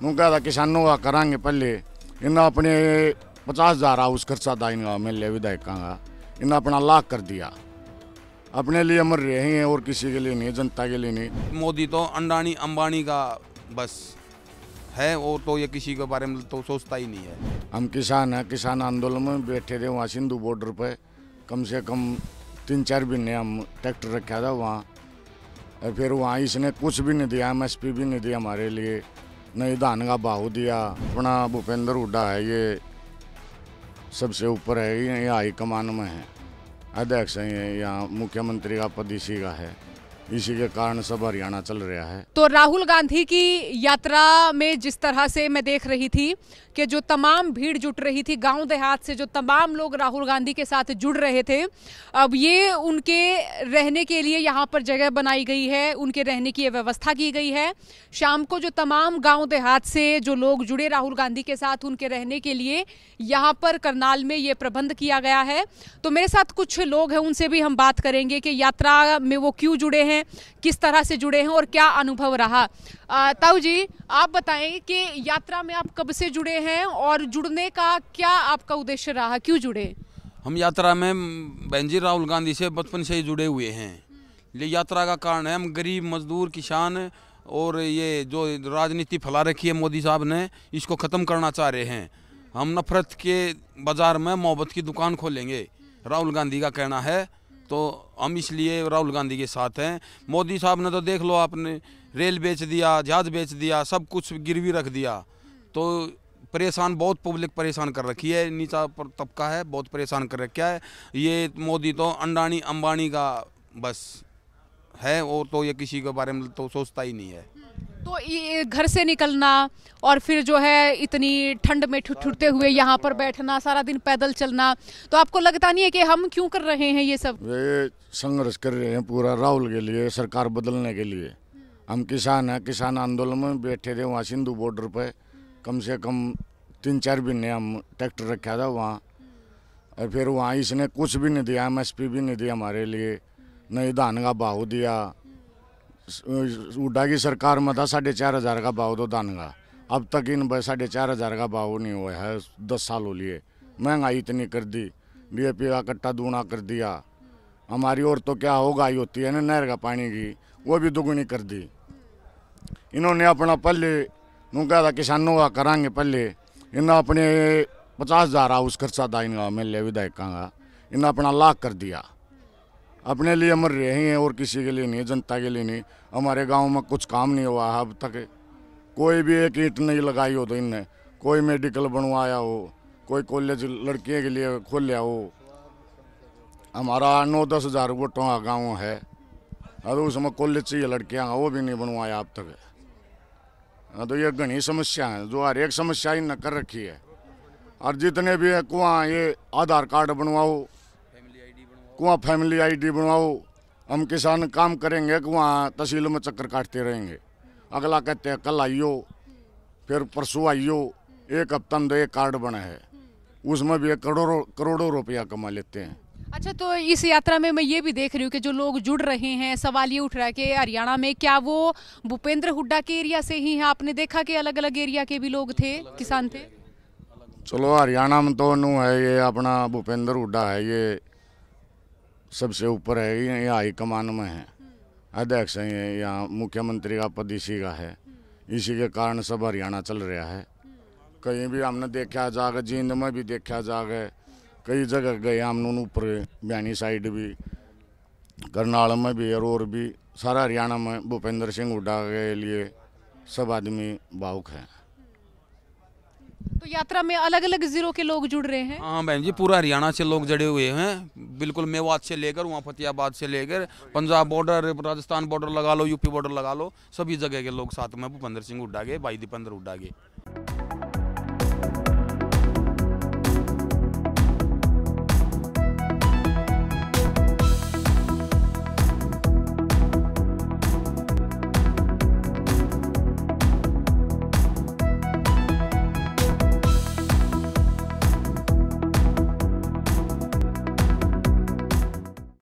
नू कहा था किसानों का करांगे पहले, इन्हें अपने 50,000 हाउस खर्चा था इनका एमएलए विधायकों का, इन्हें अपना लाख कर दिया। अपने लिए मर रहे हैं और किसी के लिए नहीं, जनता के लिए नहीं। मोदी तो अंडानी अंबानी का बस है, वो तो ये किसी के बारे में तो सोचता ही नहीं है। हम किसान हैं, किसान आंदोलन में बैठे थे वहाँ सिंधु बॉर्डर पे, कम से कम 3-4 महीने हम ट्रैक्टर रखा था वहाँ। और फिर वहाँ इसने कुछ भी नहीं दिया, एमएसपी भी नहीं दिया हमारे लिए, नहीं धान का भाव दिया। अपना भूपेंद्र हुड्डा है, ये सबसे ऊपर है, ये हाई कमान में है, अध्यक्ष है, यहाँ मुख्यमंत्री का पद इसी का है, इसी के कारण सब हरियाणा चल रहा है। तो राहुल गांधी की यात्रा में जिस तरह से मैं देख रही थी कि जो तमाम भीड़ जुट रही थी, गांव देहात से जो तमाम लोग राहुल गांधी के साथ जुड़ रहे थे, अब ये उनके रहने के लिए यहाँ पर जगह बनाई गई है, उनके रहने की व्यवस्था की गई है। शाम को जो तमाम गांव देहात से जो लोग जुड़े राहुल गांधी के साथ, उनके रहने के लिए यहाँ पर करनाल में ये प्रबंध किया गया है। तो मेरे साथ कुछ लोग हैं, उनसे भी हम बात करेंगे कि यात्रा में वो क्यों जुड़े हैं, किस तरह से जुड़े हैं और क्या अनुभव रहा। ताऊ जी, आप बताएं कि यात्रा में आप कब से जुड़े हैं और जुड़ने का क्या आपका उद्देश्य रहा, क्यों जुड़े? हम यात्रा में बहन जी राहुल गांधी से बचपन से ही जुड़े हुए हैं। ये यात्रा का कारण है, हम गरीब मजदूर किसान और ये जो राजनीति फैला रखी है मोदी साहब ने, इसको ख़त्म करना चाह रहे हैं। हम नफरत के बाज़ार में मोहब्बत की दुकान खोलेंगे, राहुल गांधी का कहना है। तो हम इसलिए राहुल गांधी के साथ हैं। मोदी साहब ने तो देख लो, आपने रेल बेच दिया, जहाज बेच दिया, सब कुछ गिरवी रख दिया। तो परेशान, बहुत पब्लिक परेशान कर रखी है, नीचा तबका है बहुत परेशान कर रखा है। ये मोदी तो अंडानी अंबानी का बस है, वो तो ये किसी के बारे में तो सोचता ही नहीं है। तो ये घर से निकलना और फिर जो है इतनी ठंड में ठुठुरते हुए यहाँ पर बैठना, सारा दिन पैदल चलना, तो आपको लगता नहीं है कि हम क्यों कर रहे हैं ये सब? वे संघर्ष कर रहे हैं पूरा राहुल के लिए, सरकार बदलने के लिए। हम किसान हैं, किसान आंदोलन में बैठे थे वहाँ सिंधु बॉर्डर पे, कम से कम 3-4 महीने हम ट्रैक्टर रखा था वहाँ। और फिर वहाँ इसने कुछ भी नहीं दिया, एमएसपी भी नहीं दिया हमारे लिए, नहीं धान का भाव दिया। हुड्डा की सरकार में था 4,500 का भाव तो धान का, अब तक इन 4,500 का भाव नहीं हुआ है। 10 साल हो लिए, महंगाई इतनी कर दी, डीएपी का कट्टा दूना कर दिया। हमारी और तो क्या होगाई होती है ना नहर का पानी की, वो भी दुगुनी कर दी। इन्होंने अपना पहले नू कहा था किसानों का करांगे पहले, इन्हें अपने 50,000 हाउस खर्चा था इनका एमएलए विधायकों का, इन्हें अपना लाख कर दिया। अपने लिए मर रहे हैं और किसी के लिए नहीं, जनता के लिए नहीं। हमारे गांव में कुछ काम नहीं हुआ है अब तक, कोई भी एक ईंट नहीं लगाई हो तो इनने, कोई मेडिकल बनवाया हो, कोई कॉलेज लड़कियों के लिए खोलिया हो। हमारा 9-10 हज़ार वोटों का गाँव है, और उसमें कॉलेज चाहिए लड़कियाँ, वो भी नहीं बनवाया अब तक। तो ये घनी समस्या है, जो हर एक समस्या इन्हें कर रखी है। और जितने भी है कुआं, ये आधार कार्ड बनवाओ, कुआं फैमिली आईडी बनवाओ। हम किसान काम करेंगे, कुआं तहसील में चक्कर काटते रहेंगे। अगला कहते हैं कल आइयो, फिर परसों आइयो, एक हफ्ता में 1 कार्ड बना है, उसमें भी करोड़ों रुपया कमा लेते हैं। अच्छा, तो इस यात्रा में मैं ये भी देख रही हूँ कि जो लोग जुड़ रहे हैं, सवाल ये उठ रहा है कि हरियाणा में क्या वो भूपेंद्र हुड्डा के एरिया से ही हैं? आपने देखा कि अलग अलग एरिया के भी लोग थे, किसान थे? चलो हरियाणा में तो नू है, ये अपना भूपेंद्र हुड्डा है, ये सबसे ऊपर है, ये हाई कमान में है, अध्यक्ष है, ये यहाँ मुख्यमंत्री का पद इसी का है, इसी के कारण सब हरियाणा चल रहा है। कहीं भी हमने देखा जागे, जींद में भी देखा जागे, कई जगह गए हमने, ऊपर बयानी साइड भी, करनाल में भी और भी, सारा हरियाणा में भूपेंद्र सिंह हुड्डा के लिए सब आदमी भावुक हैं। तो यात्रा में अलग अलग जिलों के लोग जुड़ रहे हैं? हाँ बहन जी, पूरा हरियाणा से लोग जुड़े हुए हैं, बिल्कुल मेवात से लेकर वहाँ फतेहाबाद से लेकर पंजाब बॉर्डर, राजस्थान बॉर्डर लगा लो, यूपी बॉर्डर लगा लो, सभी जगह के लोग साथ में भूपेंद्र सिंह हुड्डा के, भाई दीपेंद्र हुड्डा के।